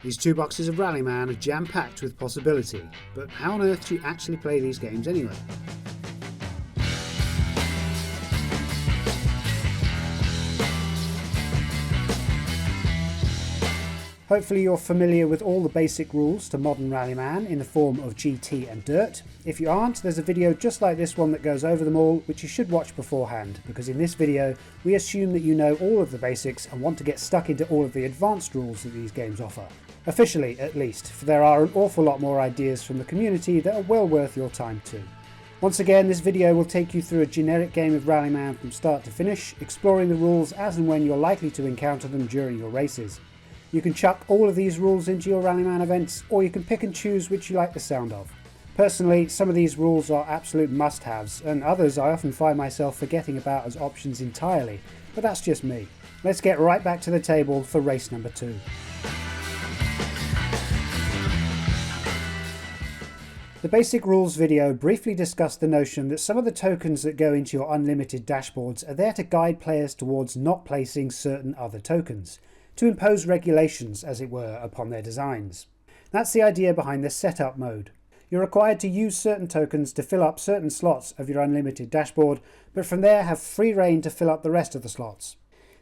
These two boxes of Rallyman are jam-packed with possibility, but how on earth do you actually play these games anyway? Hopefully you're familiar with all the basic rules to modern Rallyman in the form of GT and Dirt. If you aren't, there's a video just like this one that goes over them all, which you should watch beforehand, because in this video we assume that you know all of the basics and want to get stuck into all of the advanced rules that these games offer. Officially, at least, for there are an awful lot more ideas from the community that are well worth your time too. Once again, this video will take you through a generic game of Rallyman from start to finish, exploring the rules as and when you're likely to encounter them during your races. You can chuck all of these rules into your Rallyman events, or you can pick and choose which you like the sound of. Personally, some of these rules are absolute must-haves, and others I often find myself forgetting about as options entirely, but that's just me. Let's get right back to the table for race number 2. The basic rules video briefly discussed the notion that some of the tokens that go into your unlimited dashboards are there to guide players towards not placing certain other tokens, to impose regulations, as it were, upon their designs. That's the idea behind this setup mode. You're required to use certain tokens to fill up certain slots of your unlimited dashboard, but from there have free rein to fill up the rest of the slots.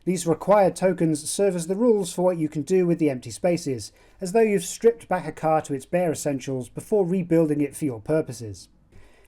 These required tokens serve as the rules for what you can do with the empty spaces, as though you've stripped back a car to its bare essentials before rebuilding it for your purposes.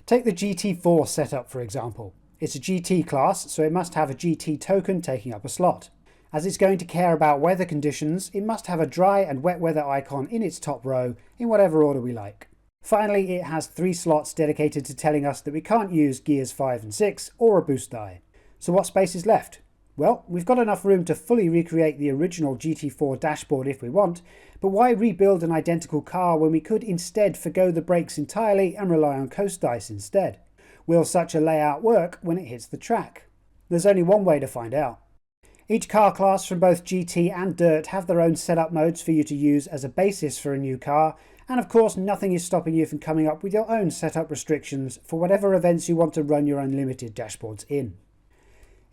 Take the GT4 setup for example. It's a GT class, so it must have a GT token taking up a slot. As it's going to care about weather conditions, it must have a dry and wet weather icon in its top row, in whatever order we like. Finally, it has 3 slots dedicated to telling us that we can't use gears 5 and 6 or a boost die. So what space is left? Well, we've got enough room to fully recreate the original GT4 dashboard if we want, but why rebuild an identical car when we could instead forgo the brakes entirely and rely on coast dice instead? Will such a layout work when it hits the track? There's only one way to find out. Each car class from both GT and Dirt have their own setup modes for you to use as a basis for a new car, and of course nothing is stopping you from coming up with your own setup restrictions for whatever events you want to run your unlimited dashboards in.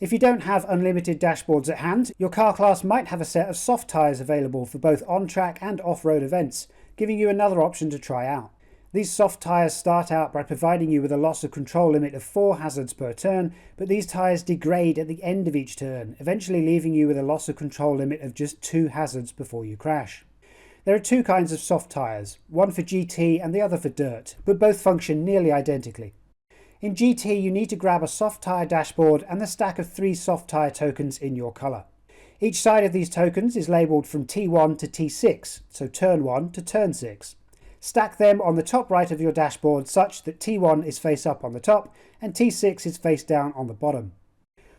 If you don't have unlimited dashboards at hand, your car class might have a set of soft tyres available for both on-track and off-road events, giving you another option to try out. These soft tyres start out by providing you with a loss of control limit of 4 hazards per turn, but these tyres degrade at the end of each turn, eventually leaving you with a loss of control limit of just 2 hazards before you crash. There are 2 kinds of soft tyres, one for GT and the other for Dirt, but both function nearly identically. In GT you need to grab a soft tyre dashboard and the stack of 3 soft tyre tokens in your colour. Each side of these tokens is labelled from T1 to T6, so turn 1 to turn 6. Stack them on the top right of your dashboard such that T1 is face up on the top and T6 is face down on the bottom.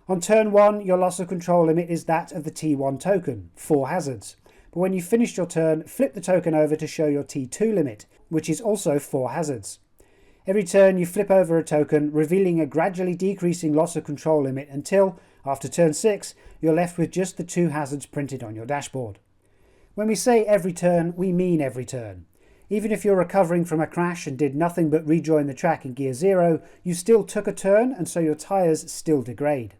On turn 1 your loss of control limit is that of the T1 token, 4 hazards, but when you've finished your turn, flip the token over to show your T2 limit, which is also 4 hazards. Every turn you flip over a token, revealing a gradually decreasing loss of control limit until, after turn 6, you're left with just the 2 hazards printed on your dashboard. When we say every turn, we mean every turn. Even if you're recovering from a crash and did nothing but rejoin the track in gear 0, you still took a turn and so your tyres still degrade.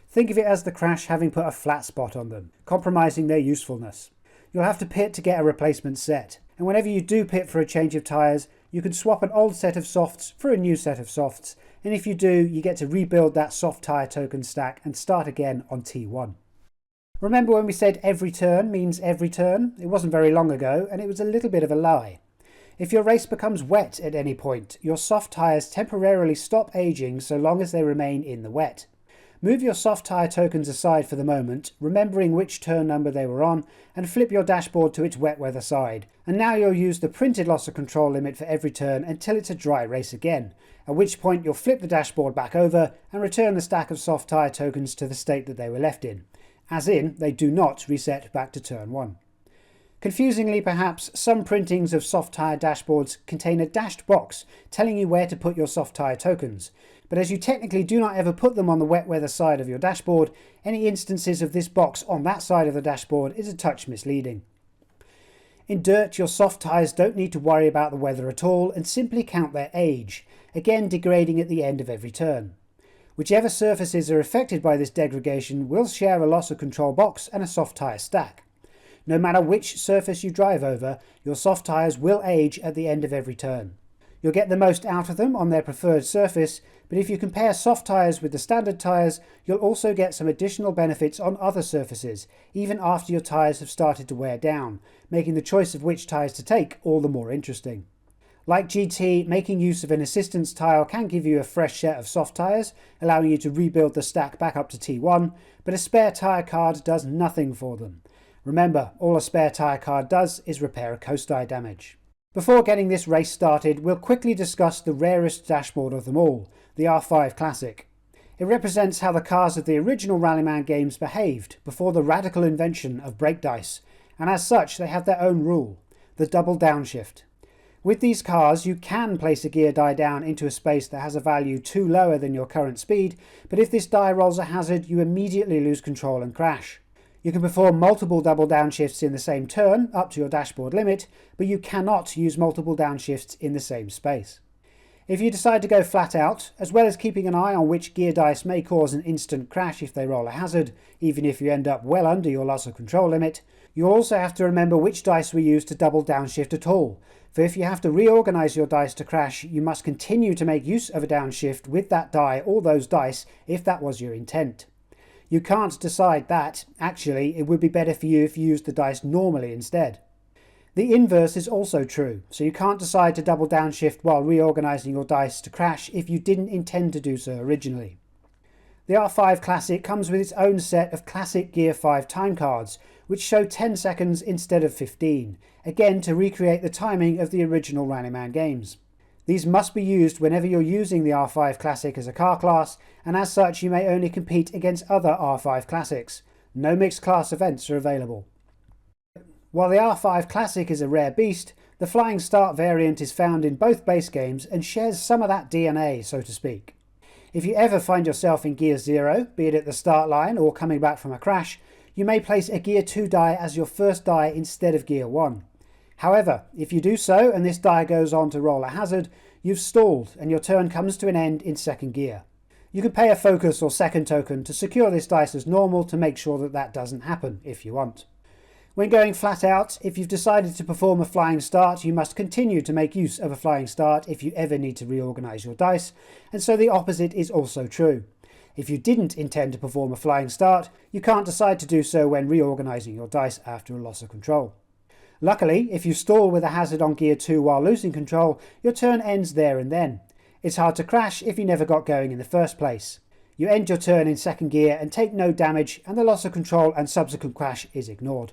Think of it as the crash having put a flat spot on them, compromising their usefulness. You'll have to pit to get a replacement set, and whenever you do pit for a change of tyres, you can swap an old set of softs for a new set of softs, and if you do, you get to rebuild that soft tyre token stack and start again on T1. Remember when we said every turn means every turn? It wasn't very long ago, and it was a little bit of a lie. If your race becomes wet at any point, your soft tyres temporarily stop aging so long as they remain in the wet. Move your soft tyre tokens aside for the moment, remembering which turn number they were on, and flip your dashboard to its wet weather side. And now you'll use the printed loss of control limit for every turn until it's a dry race again, at which point you'll flip the dashboard back over and return the stack of soft tyre tokens to the state that they were left in. As in, they do not reset back to turn 1. Confusingly perhaps, some printings of soft tyre dashboards contain a dashed box telling you where to put your soft tyre tokens, but as you technically do not ever put them on the wet weather side of your dashboard, any instances of this box on that side of the dashboard is a touch misleading. In Dirt, your soft tyres don't need to worry about the weather at all and simply count their age, again degrading at the end of every turn. Whichever surfaces are affected by this degradation will share a loss of control box and a soft tyre stack. No matter which surface you drive over, your soft tyres will age at the end of every turn. You'll get the most out of them on their preferred surface, but if you compare soft tyres with the standard tyres, you'll also get some additional benefits on other surfaces, even after your tyres have started to wear down, making the choice of which tyres to take all the more interesting. Like GT, making use of an assistance tile can give you a fresh set of soft tyres, allowing you to rebuild the stack back up to T1, but a spare tyre card does nothing for them. Remember, all a spare tyre card does is repair a coast eye damage. Before getting this race started, we'll quickly discuss the rarest dashboard of them all, the R5 Classic. It represents how the cars of the original Rallyman games behaved before the radical invention of brake dice, and as such they have their own rule, the double downshift. With these cars you can place a gear die down into a space that has a value too lower than your current speed, but if this die rolls a hazard you immediately lose control and crash. You can perform multiple double downshifts in the same turn, up to your dashboard limit, but you cannot use multiple downshifts in the same space. If you decide to go flat out, as well as keeping an eye on which gear dice may cause an instant crash if they roll a hazard, even if you end up well under your loss of control limit, you'll also have to remember which dice were used to double downshift at all, for if you have to reorganize your dice to crash, you must continue to make use of a downshift with that die or those dice if that was your intent. You can't decide that, actually, it would be better for you if you used the dice normally instead. The inverse is also true, so you can't decide to double downshift while reorganising your dice to crash if you didn't intend to do so originally. The R5 Classic comes with its own set of classic Gear 5 time cards, which show 10 seconds instead of 15, again to recreate the timing of the original Rallyman games. These must be used whenever you're using the R5 Classic as a car class, and as such you may only compete against other R5 Classics. No mixed class events are available. While the R5 Classic is a rare beast, the Flying Start variant is found in both base games and shares some of that DNA, so to speak. If you ever find yourself in Gear 0, be it at the start line or coming back from a crash, you may place a Gear 2 die as your first die instead of Gear 1. However, if you do so and this die goes on to roll a hazard, you've stalled and your turn comes to an end in second gear. You can pay a focus or second token to secure this dice as normal to make sure that that doesn't happen if you want. When going flat out, if you've decided to perform a flying start, you must continue to make use of a flying start if you ever need to reorganise your dice, and so the opposite is also true. If you didn't intend to perform a flying start, you can't decide to do so when reorganising your dice after a loss of control. Luckily, if you stall with a hazard on Gear 2 while losing control, your turn ends there and then. It's hard to crash if you never got going in the first place. You end your turn in second gear and take no damage, and the loss of control and subsequent crash is ignored.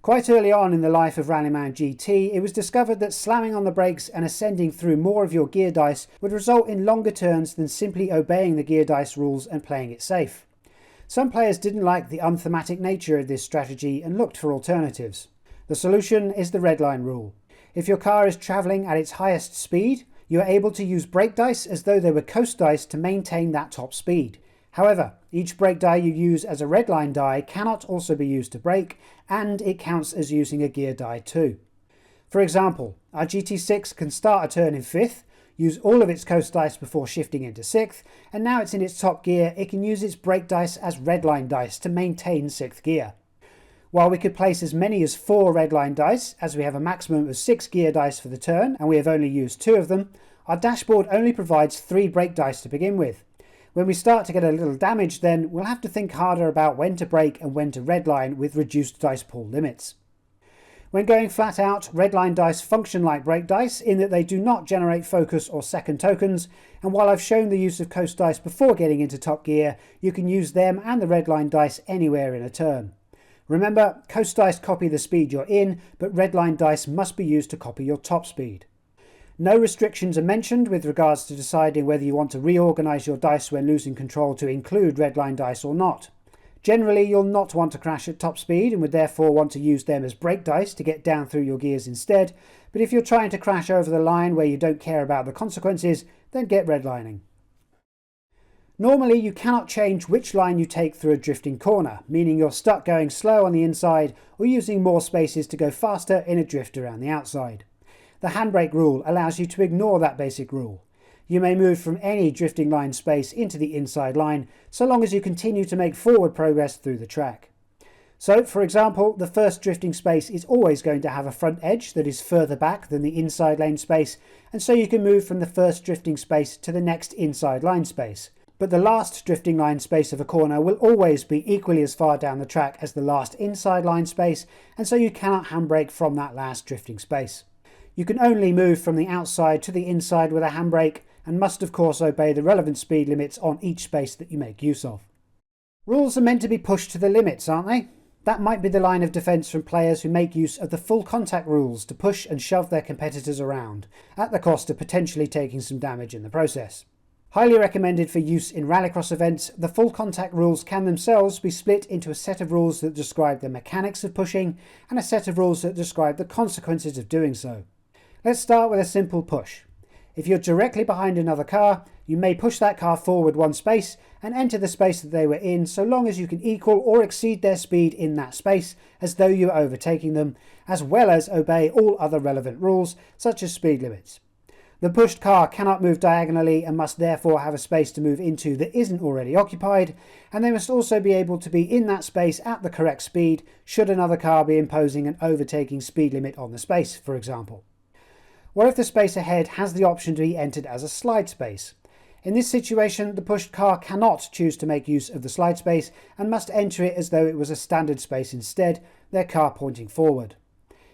Quite early on in the life of Rallyman GT, it was discovered that slamming on the brakes and ascending through more of your gear dice would result in longer turns than simply obeying the gear dice rules and playing it safe. Some players didn't like the unthematic nature of this strategy and looked for alternatives. The solution is the Redline rule. If your car is travelling at its highest speed, you are able to use brake dice as though they were coast dice to maintain that top speed. However, each brake die you use as a Redline die cannot also be used to brake, and it counts as using a gear die too. For example, our GT6 can start a turn in 5th, use all of its coast dice before shifting into 6th, and now it's in its top gear, it can use its brake dice as Redline dice to maintain 6th gear. While we could place as many as 4 Redline dice, as we have a maximum of 6 gear dice for the turn and we have only used 2 of them, our dashboard only provides 3 brake dice to begin with. When we start to get a little damage then, we'll have to think harder about when to brake and when to Redline with reduced dice pool limits. When going flat out, Redline dice function like brake dice in that they do not generate focus or second tokens, and while I've shown the use of coast dice before getting into top gear, you can use them and the Redline dice anywhere in a turn. Remember, coast dice copy the speed you're in, but Redline dice must be used to copy your top speed. No restrictions are mentioned with regards to deciding whether you want to reorganise your dice when losing control to include Redline dice or not. Generally, you'll not want to crash at top speed and would therefore want to use them as brake dice to get down through your gears instead, but if you're trying to crash over the line where you don't care about the consequences, then get redlining. Normally you cannot change which line you take through a drifting corner, meaning you're stuck going slow on the inside or using more spaces to go faster in a drift around the outside. The handbrake rule allows you to ignore that basic rule. You may move from any drifting line space into the inside line so long as you continue to make forward progress through the track. So, for example, the first drifting space is always going to have a front edge that is further back than the inside lane space, and so you can move from the first drifting space to the next inside line space. But the last drifting line space of a corner will always be equally as far down the track as the last inside line space, and so you cannot handbrake from that last drifting space. You can only move from the outside to the inside with a handbrake, and must of course obey the relevant speed limits on each space that you make use of. Rules are meant to be pushed to the limits, aren't they? That might be the line of defence from players who make use of the full contact rules to push and shove their competitors around, at the cost of potentially taking some damage in the process. Highly recommended for use in Rallycross events, the full contact rules can themselves be split into a set of rules that describe the mechanics of pushing and a set of rules that describe the consequences of doing so. Let's start with a simple push. If you're directly behind another car, you may push that car forward one space and enter the space that they were in, so long as you can equal or exceed their speed in that space as though you were overtaking them, as well as obey all other relevant rules such as speed limits. The pushed car cannot move diagonally and must therefore have a space to move into that isn't already occupied, and they must also be able to be in that space at the correct speed should another car be imposing an overtaking speed limit on the space, for example. What if the space ahead has the option to be entered as a slide space? In this situation, the pushed car cannot choose to make use of the slide space and must enter it as though it was a standard space instead, their car pointing forward.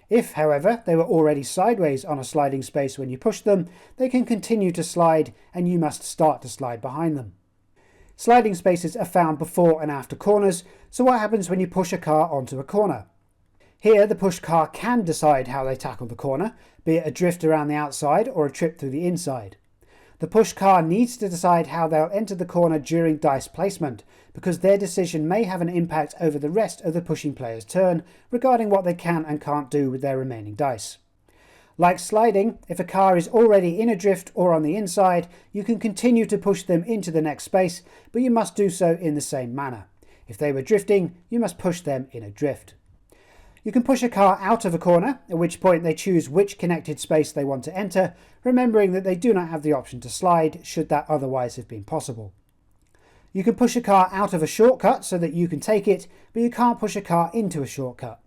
If, however, they were already sideways on a sliding space when you pushed them, they can continue to slide and you must start to slide behind them. Sliding spaces are found before and after corners, so what happens when you push a car onto a corner? Here, the pushed car can decide how they tackle the corner, be it a drift around the outside or a trip through the inside. The pushed car needs to decide how they'll enter the corner during dice placement, because their decision may have an impact over the rest of the pushing player's turn regarding what they can and can't do with their remaining dice. Like sliding, if a car is already in a drift or on the inside, you can continue to push them into the next space, but you must do so in the same manner. If they were drifting, you must push them in a drift. You can push a car out of a corner, at which point they choose which connected space they want to enter, remembering that they do not have the option to slide, should that otherwise have been possible. You can push a car out of a shortcut so that you can take it, but you can't push a car into a shortcut.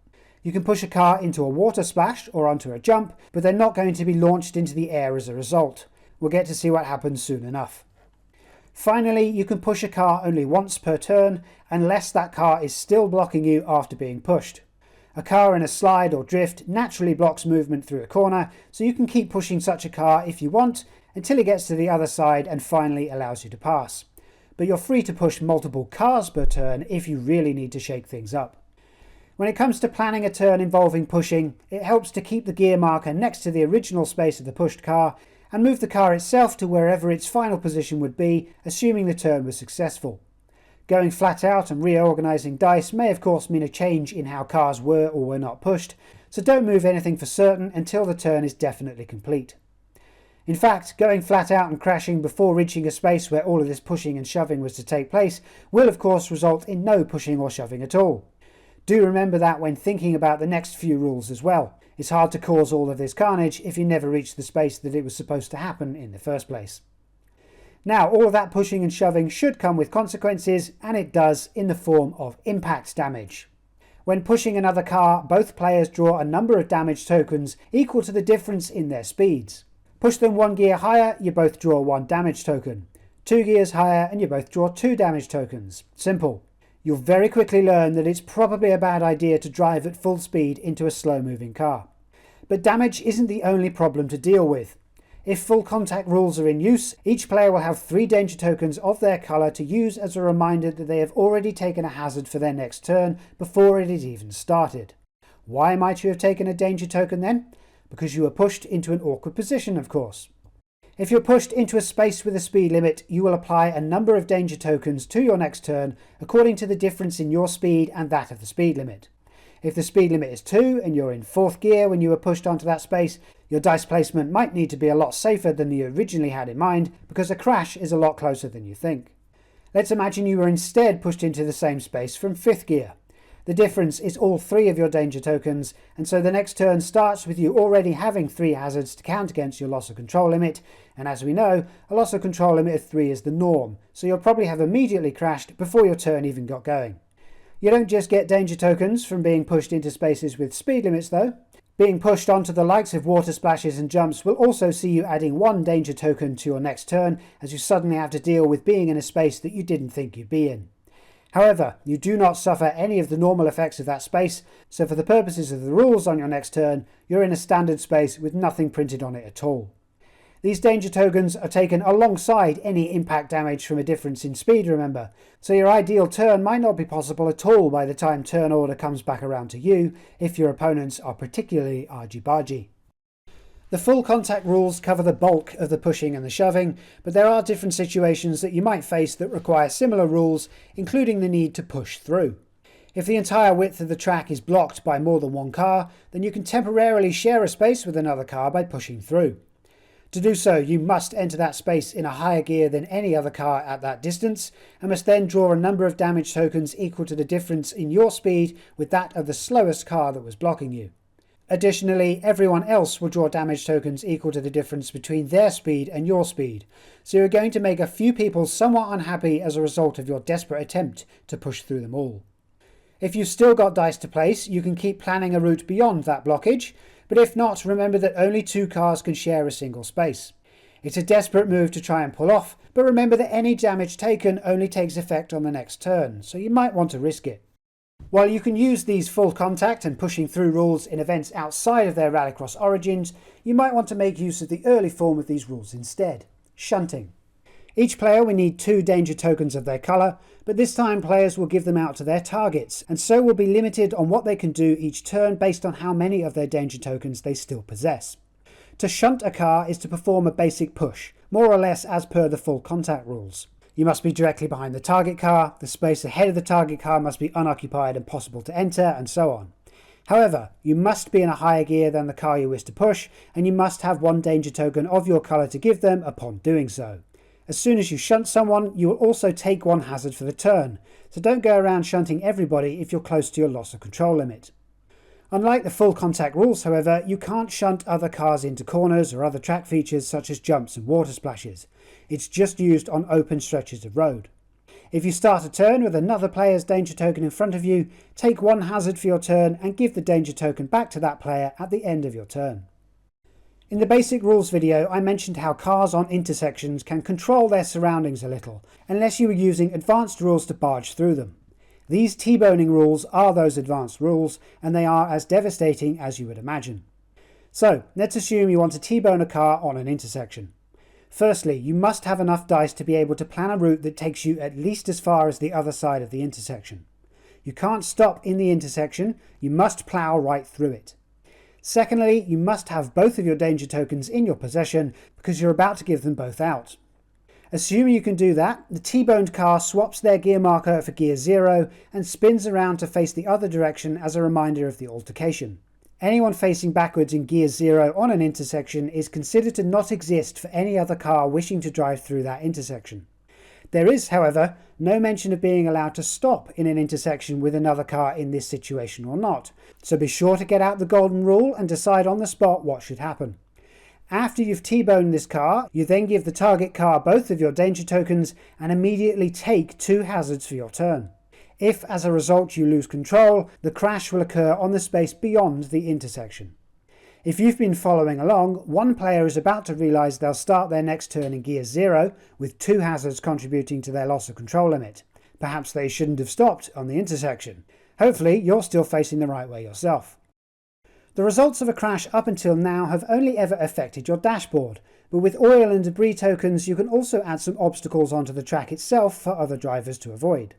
You can push a car into a water splash or onto a jump, but they're not going to be launched into the air as a result. We'll get to see what happens soon enough. Finally, you can push a car only once per turn, unless that car is still blocking you after being pushed. A car in a slide or drift naturally blocks movement through a corner, so you can keep pushing such a car if you want until it gets to the other side and finally allows you to pass. But you're free to push multiple cars per turn if you really need to shake things up. When it comes to planning a turn involving pushing, it helps to keep the gear marker next to the original space of the pushed car and move the car itself to wherever its final position would be, assuming the turn was successful. Going flat out and reorganising dice may of course mean a change in how cars were or were not pushed, so don't move anything for certain until the turn is definitely complete. In fact, going flat out and crashing before reaching a space where all of this pushing and shoving was to take place will of course result in no pushing or shoving at all. Do remember that when thinking about the next few rules as well. It's hard to cause all of this carnage if you never reach the space that it was supposed to happen in the first place. Now, all of that pushing and shoving should come with consequences, and it does in the form of impact damage. When pushing another car, both players draw a number of damage tokens equal to the difference in their speeds. Push them 1 gear higher, you both draw 1 damage token. 2 gears higher and you both draw 2 damage tokens. Simple. You'll very quickly learn that it's probably a bad idea to drive at full speed into a slow-moving car. But damage isn't the only problem to deal with. If full contact rules are in use, each player will have 3 danger tokens of their colour to use as a reminder that they have already taken a hazard for their next turn before it is even started. Why might you have taken a danger token then? Because you were pushed into an awkward position, of course. If you're pushed into a space with a speed limit, you will apply a number of danger tokens to your next turn according to the difference in your speed and that of the speed limit. If the speed limit is 2 and you're in 4th gear when you were pushed onto that space, your dice placement might need to be a lot safer than you originally had in mind because a crash is a lot closer than you think. Let's imagine you were instead pushed into the same space from 5th gear. The difference is all 3 of your danger tokens, and so the next turn starts with you already having 3 hazards to count against your loss of control limit, and as we know, a loss of control limit of 3 is the norm, so you'll probably have immediately crashed before your turn even got going. You don't just get danger tokens from being pushed into spaces with speed limits though. Being pushed onto the likes of water splashes and jumps will also see you adding one danger token to your next turn, as you suddenly have to deal with being in a space that you didn't think you'd be in. However, you do not suffer any of the normal effects of that space, so for the purposes of the rules on your next turn, you're in a standard space with nothing printed on it at all. These danger tokens are taken alongside any impact damage from a difference in speed, remember, so your ideal turn might not be possible at all by the time turn order comes back around to you, if your opponents are particularly argy-bargy. The full contact rules cover the bulk of the pushing and the shoving, but there are different situations that you might face that require similar rules, including the need to push through. If the entire width of the track is blocked by more than one car, then you can temporarily share a space with another car by pushing through. To do so, you must enter that space in a higher gear than any other car at that distance, and must then draw a number of damage tokens equal to the difference in your speed with that of the slowest car that was blocking you. Additionally, everyone else will draw damage tokens equal to the difference between their speed and your speed, so you're going to make a few people somewhat unhappy as a result of your desperate attempt to push through them all. If you've still got dice to place, you can keep planning a route beyond that blockage, but if not, remember that only two cars can share a single space. It's a desperate move to try and pull off, but remember that any damage taken only takes effect on the next turn, so you might want to risk it. While you can use these full contact and pushing through rules in events outside of their Rallycross origins, you might want to make use of the early form of these rules instead, shunting. Each player will need 2 danger tokens of their colour, but this time players will give them out to their targets, and so will be limited on what they can do each turn based on how many of their danger tokens they still possess. To shunt a car is to perform a basic push, more or less as per the full contact rules. You must be directly behind the target car, the space ahead of the target car must be unoccupied and possible to enter, and so on. However, you must be in a higher gear than the car you wish to push, and you must have 1 danger token of your colour to give them upon doing so. As soon as you shunt someone, you will also take 1 hazard for the turn, so don't go around shunting everybody if you're close to your loss of control limit. Unlike the full contact rules, however, you can't shunt other cars into corners or other track features such as jumps and water splashes. It's just used on open stretches of road. If you start a turn with another player's danger token in front of you, take 1 hazard for your turn and give the danger token back to that player at the end of your turn. In the basic rules video, I mentioned how cars on intersections can control their surroundings a little, unless you were using advanced rules to barge through them. These T-boning rules are those advanced rules, and they are as devastating as you would imagine. So, let's assume you want to T-bone a car on an intersection. Firstly, you must have enough dice to be able to plan a route that takes you at least as far as the other side of the intersection. You can't stop in the intersection, you must plough right through it. Secondly, you must have both of your danger tokens in your possession because you're about to give them both out. Assuming you can do that, the T-boned car swaps their gear marker for gear 0 and spins around to face the other direction as a reminder of the altercation. Anyone facing backwards in gear 0 on an intersection is considered to not exist for any other car wishing to drive through that intersection. There is, however, no mention of being allowed to stop in an intersection with another car in this situation or not, so be sure to get out the golden rule and decide on the spot what should happen. After you've T-boned this car, you then give the target car both of your danger tokens and immediately take 2 hazards for your turn. If, as a result, you lose control, the crash will occur on the space beyond the intersection. If you've been following along, one player is about to realise they'll start their next turn in gear 0, with 2 hazards contributing to their loss of control limit. Perhaps they shouldn't have stopped on the intersection. Hopefully, you're still facing the right way yourself. The results of a crash up until now have only ever affected your dashboard, but with oil and debris tokens you can also add some obstacles onto the track itself for other drivers to avoid.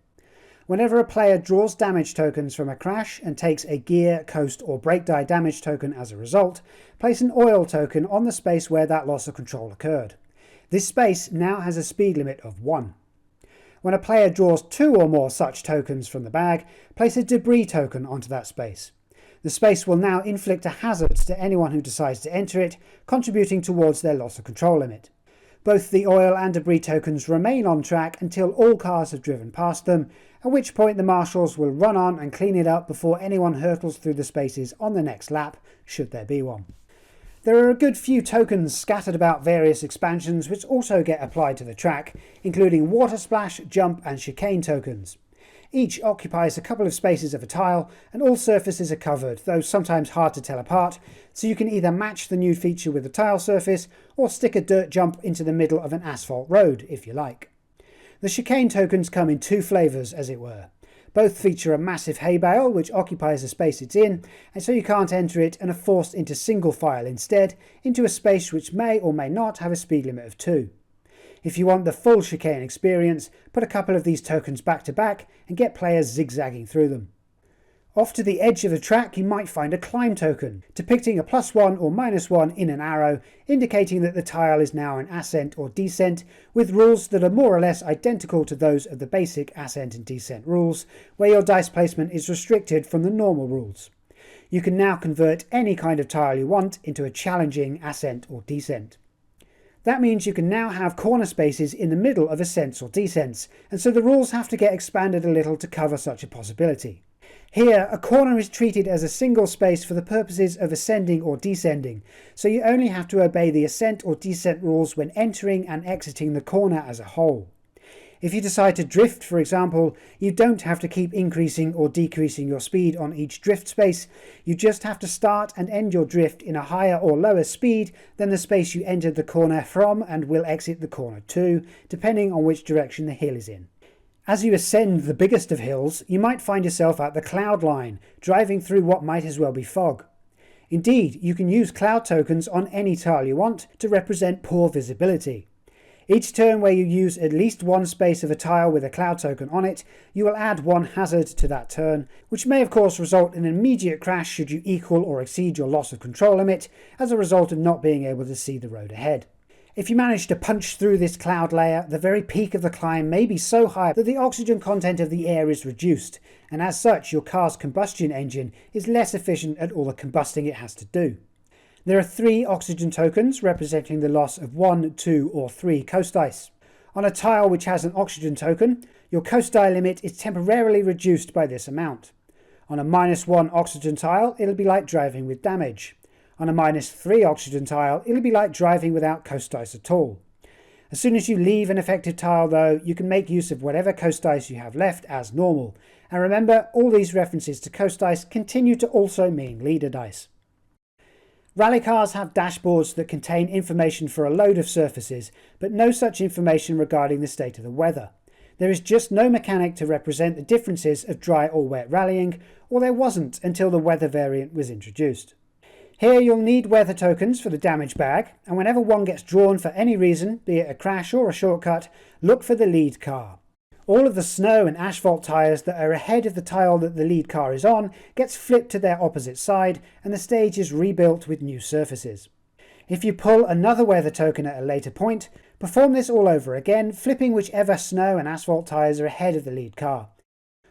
Whenever a player draws damage tokens from a crash and takes a gear, coast or brake die damage token as a result, place an oil token on the space where that loss of control occurred. This space now has a speed limit of 1. When a player draws 2 or more such tokens from the bag, place a debris token onto that space. The space will now inflict a hazard to anyone who decides to enter it, contributing towards their loss of control limit. Both the oil and debris tokens remain on track until all cars have driven past them, at which point the marshals will run on and clean it up before anyone hurtles through the spaces on the next lap, should there be one. There are a good few tokens scattered about various expansions which also get applied to the track, including water splash, jump and chicane tokens. Each occupies a couple of spaces of a tile, and all surfaces are covered, though sometimes hard to tell apart, so you can either match the nude feature with a tile surface, or stick a dirt jump into the middle of an asphalt road, if you like. The chicane tokens come in two flavours, as it were. Both feature a massive hay bale, which occupies the space it's in, and so you can't enter it and are forced into single file instead, into a space which may or may not have a speed limit of 2. If you want the full chicane experience, put a couple of these tokens back to back and get players zigzagging through them. Off to the edge of the track you might find a climb token, depicting a +1 or -1 in an arrow, indicating that the tile is now an ascent or descent, with rules that are more or less identical to those of the basic ascent and descent rules, where your dice placement is restricted from the normal rules. You can now convert any kind of tile you want into a challenging ascent or descent. That means you can now have corner spaces in the middle of ascents or descents, and so the rules have to get expanded a little to cover such a possibility. Here, a corner is treated as a single space for the purposes of ascending or descending, so you only have to obey the ascent or descent rules when entering and exiting the corner as a whole. If you decide to drift, for example, you don't have to keep increasing or decreasing your speed on each drift space, you just have to start and end your drift in a higher or lower speed than the space you entered the corner from and will exit the corner to, depending on which direction the hill is in. As you ascend the biggest of hills, you might find yourself at the cloud line, driving through what might as well be fog. Indeed, you can use cloud tokens on any tile you want to represent poor visibility. Each turn where you use at least one space of a tile with a cloud token on it, you will add one hazard to that turn, which may of course result in an immediate crash should you equal or exceed your loss of control limit as a result of not being able to see the road ahead. If you manage to punch through this cloud layer, the very peak of the climb may be so high that the oxygen content of the air is reduced, and as such your car's combustion engine is less efficient at all the combusting it has to do. There are 3 oxygen tokens representing the loss of 1, 2 or 3 coast ice. On a tile which has an oxygen token, your coast die limit is temporarily reduced by this amount. On a -1 oxygen tile, it'll be like driving with damage. On a -3 oxygen tile, it'll be like driving without coast ice at all. As soon as you leave an affected tile though, you can make use of whatever coast ice you have left as normal. And remember, all these references to coast ice continue to also mean leader dice. Rally cars have dashboards that contain information for a load of surfaces, but no such information regarding the state of the weather. There is just no mechanic to represent the differences of dry or wet rallying, or there wasn't until the weather variant was introduced. Here you'll need weather tokens for the damage bag, and whenever one gets drawn for any reason, be it a crash or a shortcut, look for the lead car. All of the snow and asphalt tyres that are ahead of the tile that the lead car is on gets flipped to their opposite side and the stage is rebuilt with new surfaces. If you pull another weather token at a later point, perform this all over again, flipping whichever snow and asphalt tyres are ahead of the lead car.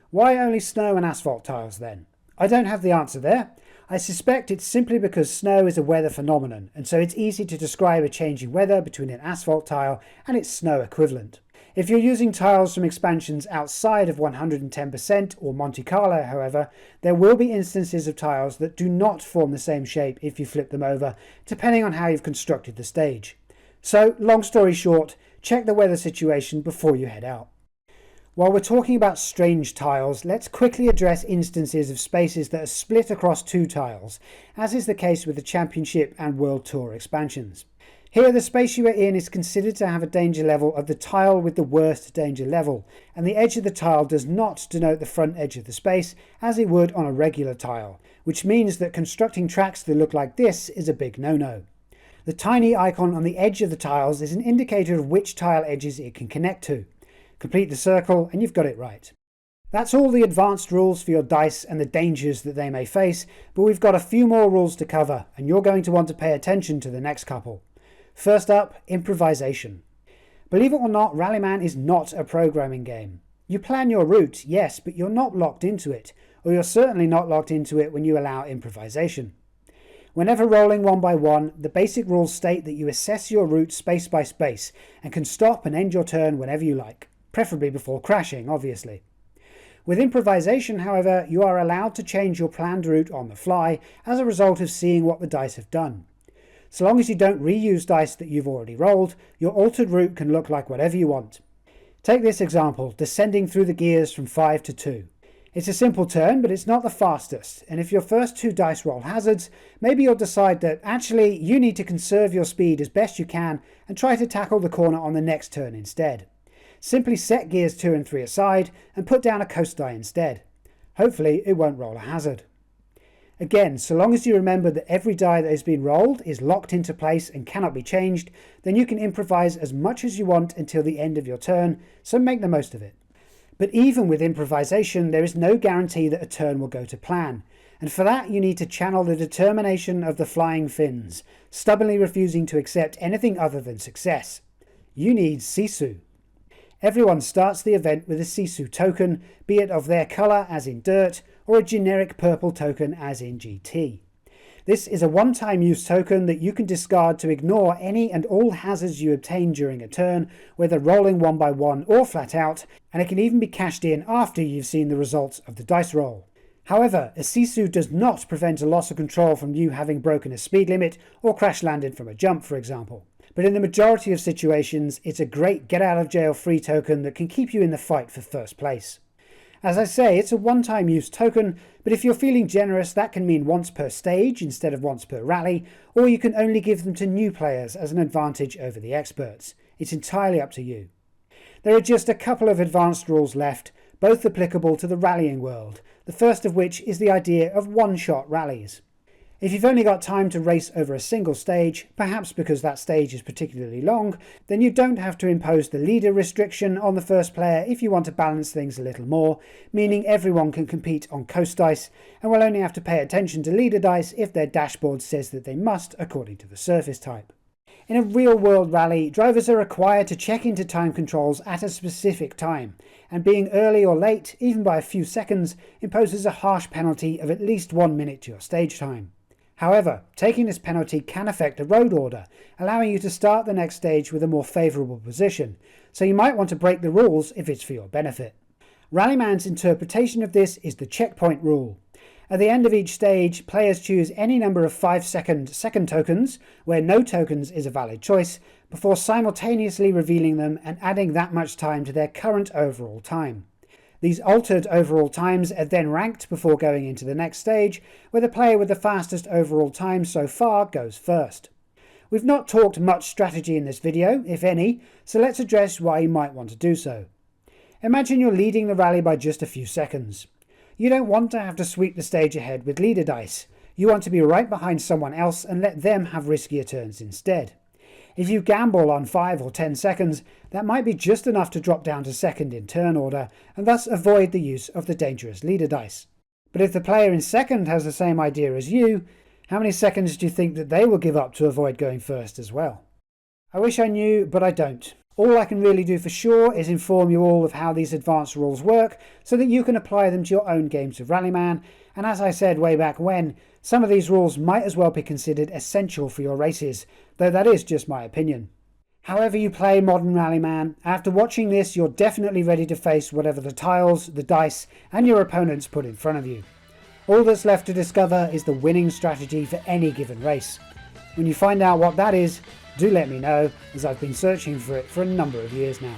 Why only snow and asphalt tiles then? I don't have the answer there. I suspect it's simply because snow is a weather phenomenon, and so it's easy to describe a change in weather between an asphalt tile and its snow equivalent. If you're using tiles from expansions outside of 110% or Monte Carlo, however, there will be instances of tiles that do not form the same shape if you flip them over, depending on how you've constructed the stage. So, long story short, check the weather situation before you head out. While we're talking about strange tiles, let's quickly address instances of spaces that are split across 2 tiles, as is the case with the Championship and World Tour expansions. Here the space you are in is considered to have a danger level of the tile with the worst danger level, and the edge of the tile does not denote the front edge of the space as it would on a regular tile, which means that constructing tracks that look like this is a big no-no. The tiny icon on the edge of the tiles is an indicator of which tile edges it can connect to. Complete the circle and you've got it right. That's all the advanced rules for your dice and the dangers that they may face, but we've got a few more rules to cover and you're going to want to pay attention to the next couple. First up, improvisation. Believe it or not, Rallyman is not a programming game. You plan your route, yes, but you're not locked into it, or you're certainly not locked into it when you allow improvisation. Whenever rolling one by one, the basic rules state that you assess your route space by space and can stop and end your turn whenever you like, preferably before crashing, obviously. With improvisation, however, you are allowed to change your planned route on the fly as a result of seeing what the dice have done. So long as you don't reuse dice that you've already rolled, your altered route can look like whatever you want. Take this example, descending through the gears from 5 to 2. It's a simple turn, but it's not the fastest, and if your first 2 dice roll hazards, maybe you'll decide that actually you need to conserve your speed as best you can and try to tackle the corner on the next turn instead. Simply set gears 2 and 3 aside and put down a coast die instead. Hopefully it won't roll a hazard. Again, so long as you remember that every die that has been rolled is locked into place and cannot be changed, then you can improvise as much as you want until the end of your turn, so make the most of it. But even with improvisation, there is no guarantee that a turn will go to plan, and for that you need to channel the determination of the flying Finns, stubbornly refusing to accept anything other than success. You need SISU. Everyone starts the event with a SISU token, be it of their colour as in dirt, or a generic purple token as in GT. This is a one-time use token that you can discard to ignore any and all hazards you obtain during a turn, whether rolling one by one or flat out, and it can even be cashed in after you've seen the results of the dice roll. However, a SISU does not prevent a loss of control from you having broken a speed limit or crash landed from a jump, for example. But in the majority of situations, it's a great get-out-of-jail-free token that can keep you in the fight for first place. As I say, it's a one-time use token, but if you're feeling generous, that can mean once per stage instead of once per rally, or you can only give them to new players as an advantage over the experts. It's entirely up to you. There are just a couple of advanced rules left, both applicable to the rallying world, the first of which is the idea of one-shot rallies. If you've only got time to race over a single stage, perhaps because that stage is particularly long, then you don't have to impose the leader restriction on the first player if you want to balance things a little more, meaning everyone can compete on coast dice and will only have to pay attention to leader dice if their dashboard says that they must according to the surface type. In a real-world rally, drivers are required to check into time controls at a specific time, and being early or late, even by a few seconds, imposes a harsh penalty of at least 1 minute to your stage time. However, taking this penalty can affect a road order, allowing you to start the next stage with a more favourable position, so you might want to break the rules if it's for your benefit. Rallyman's interpretation of this is the checkpoint rule. At the end of each stage, players choose any number of 5-second tokens, where no tokens is a valid choice, before simultaneously revealing them and adding that much time to their current overall time. These altered overall times are then ranked before going into the next stage, where the player with the fastest overall time so far goes first. We've not talked much strategy in this video, if any, so let's address why you might want to do so. Imagine you're leading the rally by just a few seconds. You don't want to have to sweep the stage ahead with leader dice. You want to be right behind someone else and let them have riskier turns instead. If you gamble on 5 or 10 seconds, that might be just enough to drop down to second in turn order, and thus avoid the use of the dangerous leader dice. But if the player in second has the same idea as you, how many seconds do you think that they will give up to avoid going first as well? I wish I knew, but I don't. All I can really do for sure is inform you all of how these advanced rules work, so that you can apply them to your own games of Rallyman, and as I said way back when, some of these rules might as well be considered essential for your races, though that is just my opinion. However you play modern Rallyman, after watching this you're definitely ready to face whatever the tiles, the dice and your opponents put in front of you. All that's left to discover is the winning strategy for any given race. When you find out what that is, do let me know, as I've been searching for it for a number of years now.